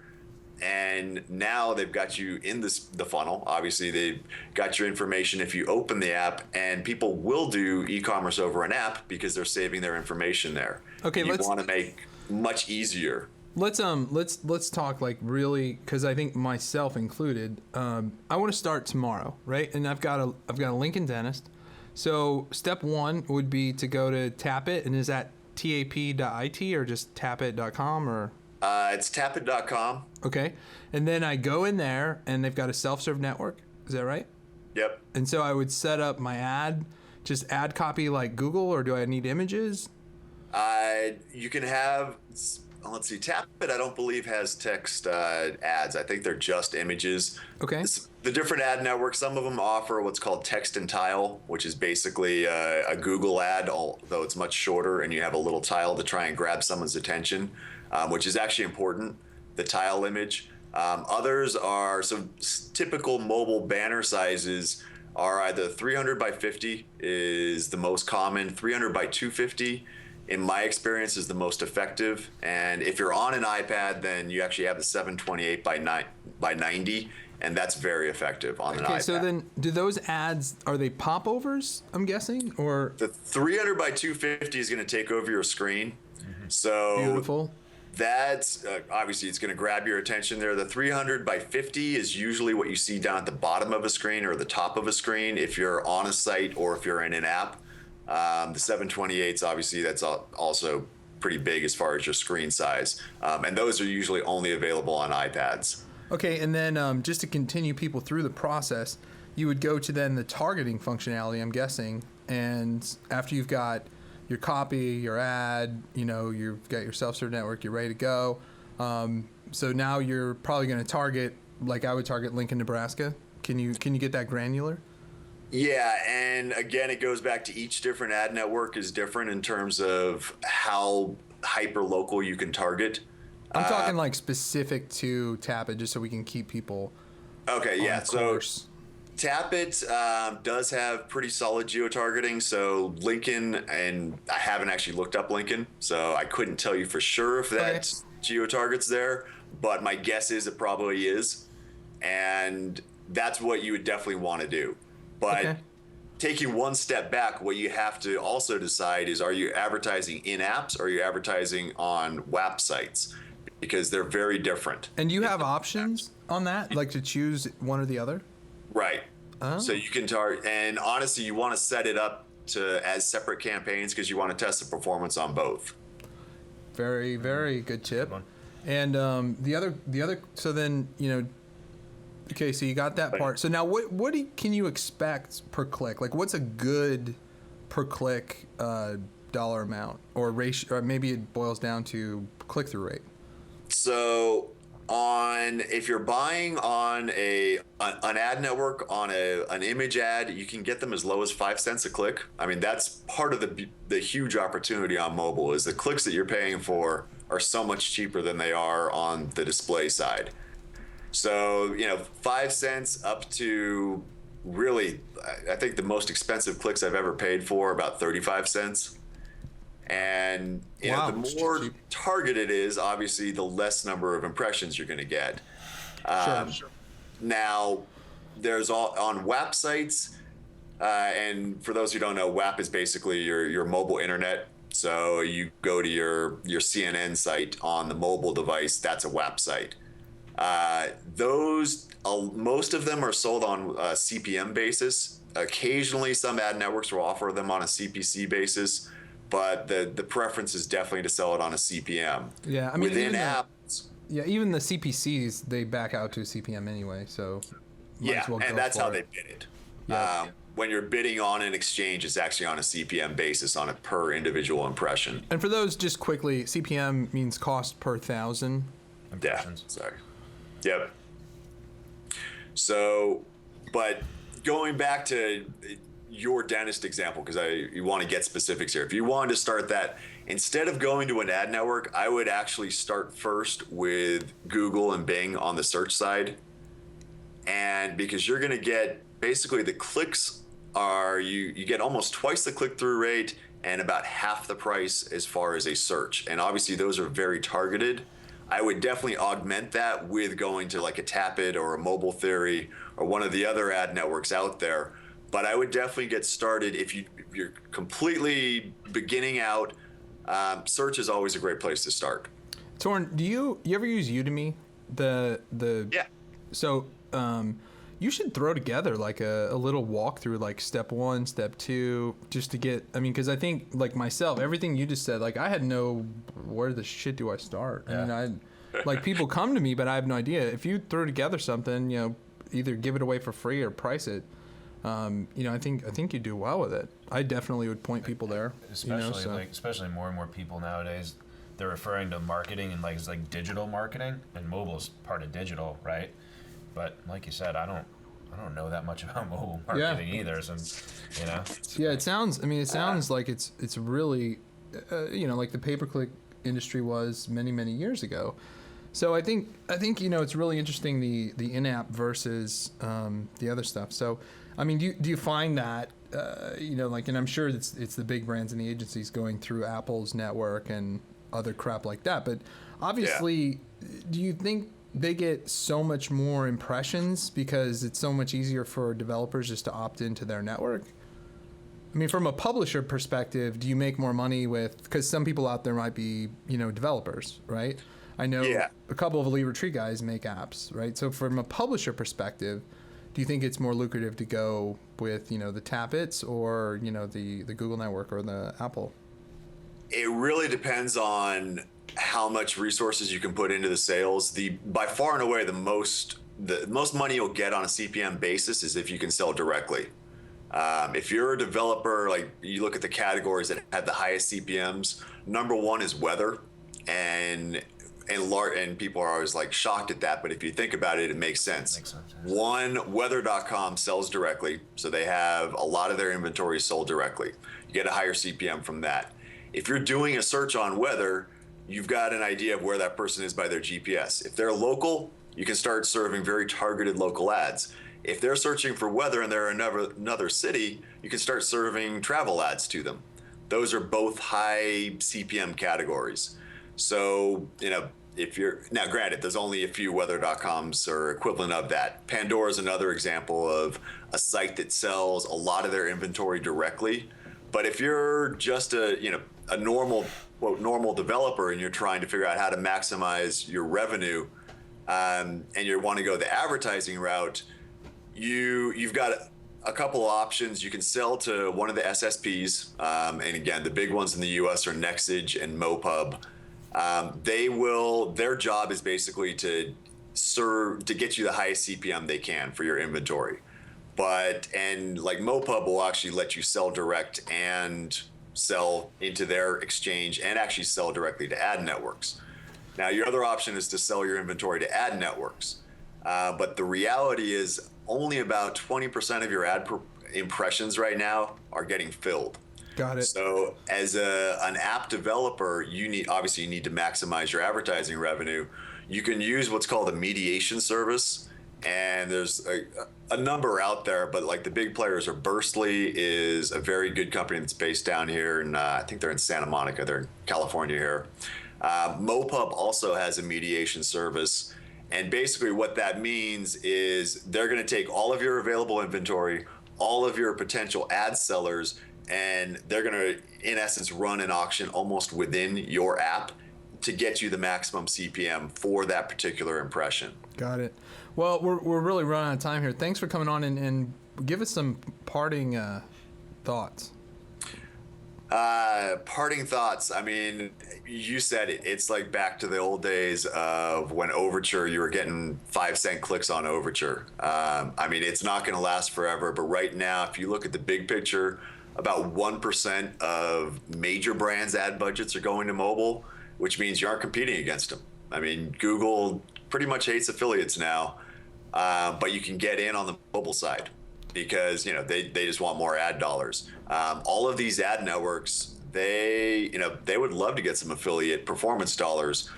D: And now they've got you in the funnel. Obviously, they've got your information if you open the app, and people will do e-commerce over an app because they're saving their information there.
A: Okay,
D: you want to make much easier.
A: Let's talk like really, because I think myself included. I want to start tomorrow, right? And I've got a Lincoln dentist. So step one would be to go to Tapit, and is that tap.it or just tapit.com or?
D: It's tapit.com.
A: Okay. And then I go in there and they've got a self-serve network. Is that right?
D: Yep.
A: And so I would set up my just ad copy like Google, or do I need images?
D: You can have, let's see, Tapit I don't believe has text ads. I think they're just images.
A: Okay.
D: The different ad networks, some of them offer what's called text and tile, which is basically a Google ad, although it's much shorter, and you have a little tile to try and grab someone's attention. Which is actually important, the tile image. Others are, so typical mobile banner sizes are either 300 by 50 is the most common, 300 by 250 in my experience is the most effective. And if you're on an iPad, then you actually have the 728 by 90, and that's very effective on an iPad.
A: Okay, so then do those ads, are they popovers, I'm guessing, or?
D: The 300 by 250 is going to take over your screen. So
A: beautiful.
D: That's obviously it's going to grab your attention there. The 300 by 50 is usually what you see down at the bottom of a screen or the top of a screen if you're on a site or if you're in an app. The 728s, obviously, that's also pretty big as far as your screen size. And those are usually only available on iPads.
A: Okay, and then just to continue people through the process, you would go to then the targeting functionality, I'm guessing, and after you've got your copy, your ad, you've got your self-serve network, you're ready to go. So now you're probably going to target, like I would target Lincoln, Nebraska. Can you get that granular?
D: Yeah, and again, it goes back to each different ad network is different in terms of how hyper local you can target.
A: I'm talking like specific to Tapit, just so we can keep people.
D: Okay, yeah.
A: So
D: Tapit does have pretty solid geo-targeting. So Lincoln, and I haven't actually looked up Lincoln, so I couldn't tell you for sure if that geo-target's there, but my guess is it probably is. And that's what you would definitely want to do. But taking one step back, what you have to also decide is, are you advertising in apps or are you advertising on WAP sites? Because they're very different.
A: And you have options on that, like to choose one or the other?
D: Right. Oh. So you can target, and honestly, you want to set it up as separate campaigns because you want to test the performance on both.
A: Very, very good tip. And the other, so then, okay, so you got that part. So now what can you expect per click? Like what's a good per click dollar amount or ratio, or maybe it boils down to click-through rate?
D: So if you're buying on an ad network, on an image ad, you can get them as low as 5 cents a click. I mean, that's part of the huge opportunity on mobile is the clicks that you're paying for are so much cheaper than they are on the display side. So, 5 cents up to really, I think the most expensive clicks I've ever paid for, about 35 cents. And the more targeted it is, obviously, the less number of impressions you're going to get. Sure. Now, there's on WAP sites, and for those who don't know, WAP is basically your mobile internet. So you go to your CNN site on the mobile device, that's a WAP site. Most of them are sold on a CPM basis. Occasionally, some ad networks will offer them on a CPC basis, but the preference is definitely to sell it on a CPM.
A: Yeah, I mean,
D: within apps.
A: Yeah, even the CPCs, they back out to a CPM anyway, so
D: Yeah,
A: well
D: and that's how they bid it.
A: Yeah.
D: When you're bidding on an exchange, it's actually on a CPM basis, on a per individual impression.
A: And for those, just quickly, CPM means cost per thousand.
B: Impressions.
D: Yeah, sorry. Yep. So, but going back to your dentist example, because you want to get specifics here. If you wanted to start that, instead of going to an ad network, I would actually start first with Google and Bing on the search side. And because you're going to get basically the clicks are, you get almost twice the click-through rate and about half the price as far as a search. And obviously those are very targeted. I would definitely augment that with going to like a Tapit or a Mobile Theory or one of the other ad networks out there. But I would definitely get started if you're completely beginning out. Search is always a great place to start.
A: Toren, do you ever use Udemy?
D: Yeah.
A: So you should throw together like a little walkthrough, like step 1, step 2, just to get. I mean, because I think like myself, everything you just said, like I had no, where the shit do I start?
B: Yeah.
A: I mean, like people come to me, but I have no idea. If you throw together something, either give it away for free or price it. I think you do well with it. I definitely would point people there.
B: Especially more and more people nowadays, they're referring to marketing and it's like digital marketing, and mobile is part of digital, right? But like you said, I don't know that much about mobile marketing either. So,
A: Yeah, it sounds like it's really, like the pay-per-click industry was many, many years ago. So I think it's really interesting the in-app versus the other stuff. So I mean, do you find that and I'm sure it's the big brands and the agencies going through Apple's network and other crap like that, but obviously, do you think they get so much more impressions because it's so much easier for developers just to opt into their network? I mean, from a publisher perspective, do you make more money because some people out there might be, developers, right? I know a couple of Elite Retreat guys make apps, right? So from a publisher perspective, do you think it's more lucrative to go with, the Tapits or, the Google network or the Apple?
D: It really depends on how much resources you can put into the sales. By far and away, the most money you'll get on a CPM basis is if you can sell directly. If you're a developer, like you look at the categories that have the highest CPMs, number 1 is weather, and people are always like shocked at that, but if you think about it, it makes sense. One, weather.com sells directly, so they have a lot of their inventory sold directly. You get a higher CPM from that. If you're doing a search on weather, you've got an idea of where that person is by their GPS. If they're local, you can start serving very targeted local ads. If they're searching for weather and they're in another city, you can start serving travel ads to them. Those are both high CPM categories. So, now granted, there's only a few weather.coms or equivalent of that. Pandora is another example of a site that sells a lot of their inventory directly. But if you're just a normal developer and you're trying to figure out how to maximize your revenue, and you want to go the advertising route, you've got a couple of options. You can sell to one of the SSPs, and again, the big ones in the U.S. are Nexage and MoPub. Their job is basically to get you the highest CPM they can for your inventory. And like MoPub will actually let you sell direct and sell into their exchange and actually sell directly to ad networks. Now, your other option is to sell your inventory to ad networks. But the reality is only about 20% of your ad impressions right now are getting filled.
A: Got it.
D: So as an app developer, you need to maximize your advertising revenue. You can use what's called a mediation service. And there's a number out there, but like the big players are Burstly is a very good company that's based down here, and I think they're in Santa Monica. They're in California here. MoPub also has a mediation service, and basically what that means is they're going to take all of your available inventory, all of your potential ad sellers, and they're going to, in essence, run an auction almost within your app to get you the maximum CPM for that particular impression.
A: Got it. Well, we're really running out of time here. Thanks for coming on, and give us some parting thoughts.
D: Parting thoughts. I mean, you said it. It's like back to the old days of when Overture, you were getting 5-cent clicks on Overture. I mean, it's not going to last forever, but right now, if you look at the big picture, about 1% of major brands' ad budgets are going to mobile, which means you aren't competing against them. I mean, Google pretty much hates affiliates now, but you can get in on the mobile side, because they just want more ad dollars. All of these ad networks, they would love to get some affiliate performance dollars.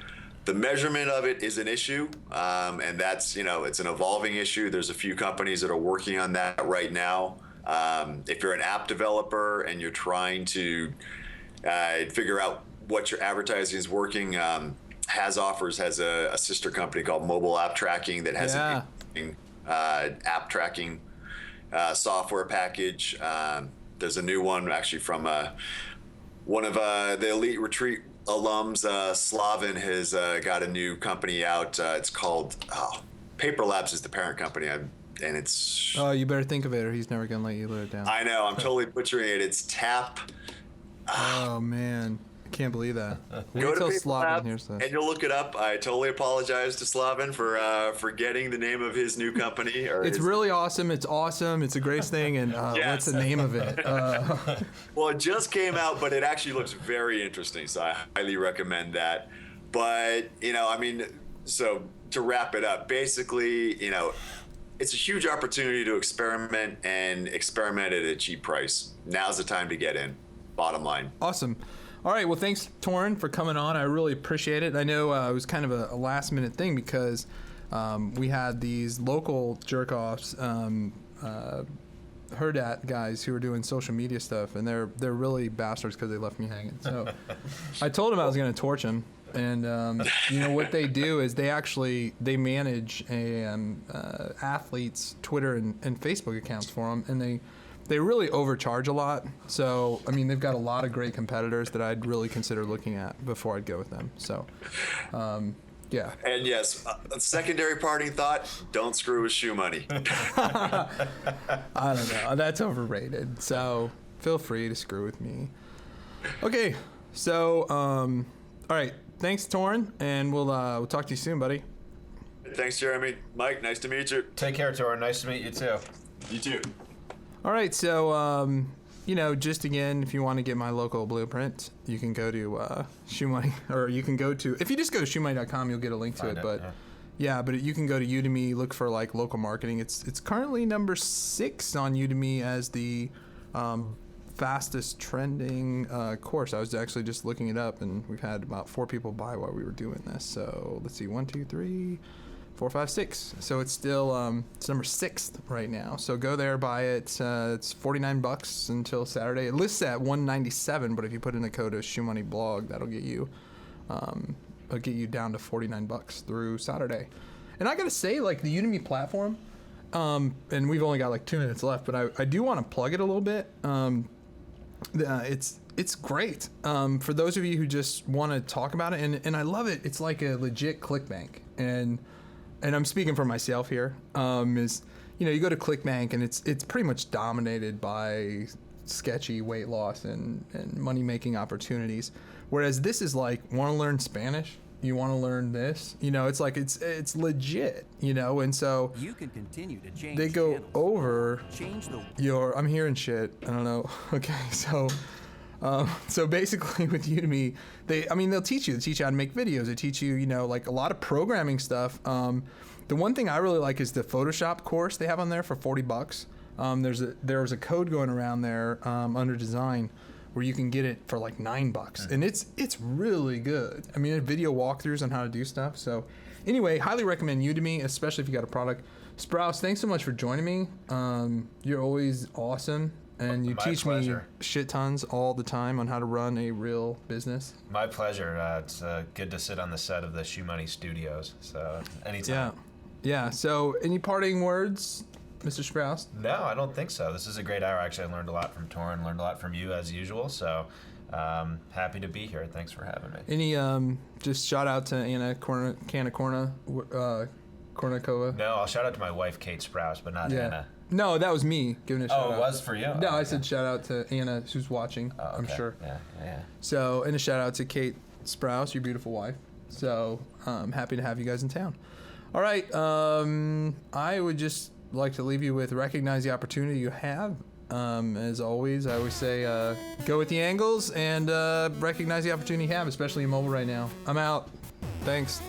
D: The measurement of it is an issue, and that's it's an evolving issue. There's a few companies that are working on that right now. If you're an app developer and you're trying to figure out what your advertising is working, HasOffers has a sister company called Mobile App Tracking that has an app tracking software package. There's a new one actually from one of the Elite Retreat alums, Slavin, has got a new company out. It's called Paper Labs is the parent company, and it's...
A: Oh, you better think of it, or he's never gonna let you let it down.
D: I know, I'm totally butchering it. It's Tap.
A: Oh man, I can't believe that.
D: Go to Paper Labs and you'll look it up. I totally apologize to Slavin for forgetting the name of his new company.
A: It's really awesome. It's awesome. It's the greatest thing. And what's the name of it?
D: Well, it just came out, but it actually looks very interesting. So I highly recommend that. But I mean, so to wrap it up, basically, it's a huge opportunity to experiment and experiment at a cheap price. Now's the time to get in. Bottom line.
A: Awesome. All right. Well, thanks, Toren, for coming on. I really appreciate it. I know it was kind of a last-minute thing because we had these local jerk-offs, Herdat guys who were doing social media stuff, and they're really bastards because they left me hanging. So I told them I was going to torch them. And what they do is they manage athletes' Twitter and Facebook accounts for them, and they really overcharge a lot. So I mean, they've got a lot of great competitors that I'd really consider looking at before I'd go with them. So yeah.
D: And yes, a secondary parting thought: don't screw with Shoemoney.
A: I don't know, that's overrated. So feel free to screw with me. Okay, so all right. Thanks, Toren, and we'll talk to you soon, buddy.
D: Thanks, Jeremy. Mike, nice to meet you.
B: Take care, Toren. Nice to meet you, too.
D: You too.
A: All right, so, just again, if you want to get my local blueprint, you can go to Shoemoney, or you can go to, if you just go to shoemoney.com, you'll get a link to it. But you can go to Udemy, look for like local marketing. It's currently number 6 on Udemy as the fastest trending course. I was actually just looking it up, and we've had about 4 people buy while we were doing this. So let's see, 1, 2, 3, 4, 5, 6. So it's still it's number 6th right now. So go there, buy it. It's $49 until Saturday. It lists at $197, but if you put in the code of Shoemoney blog, that'll get you down to $49 through Saturday. And I gotta say, like, the Udemy platform, and we've only got like 2 minutes left, but I do want to plug it a little bit. It's great for those of you who just want to talk about it, and I love it. It's like a legit ClickBank, and I'm speaking for myself here. You go to ClickBank, and it's pretty much dominated by sketchy weight loss and money making opportunities, whereas this is like, want to learn Spanish? You want to learn this? It's like it's legit, and so
C: you can continue to change.
A: They go
C: channels.
A: over
C: Change the
A: I'm hearing shit. I don't know. Okay, so basically with Udemy, they'll teach you how to make videos. They teach you, like a lot of programming stuff. The one thing I really like is the Photoshop course they have on there for $40. There's a code going around there under design where you can get it for like $9, and it's really good. I mean, video walkthroughs on how to do stuff. So anyway, highly recommend Udemy, especially if you got a product. Sprouse, thanks so much for joining me. You're always awesome, and you teach me shit tons all the time on how to run a real business.
B: My pleasure. It's good to sit on the set of the Shoemoney Studios. So anytime.
A: Yeah. So any parting words, Mr. Sprouse?
B: No, I don't think so. This is a great hour. Actually, I learned a lot from Toren, learned a lot from you as usual. So happy to be here. Thanks for having me.
A: Any just shout out to Anna Canacorna, Kornikova.
B: No, I'll shout out to my wife, Kate Sprouse, but not Anna.
A: No, that was me giving a shout out.
B: Oh, it was for you?
A: No, I said shout out to Anna, who's watching, I'm sure.
B: Yeah.
A: So, and a shout out to Kate Sprouse, your beautiful wife. So, happy to have you guys in town. All right, I would just like to leave you with recognize the opportunity you have. As always, I always say go with the angles and recognize the opportunity you have, especially in mobile right now. I'm out. Thanks.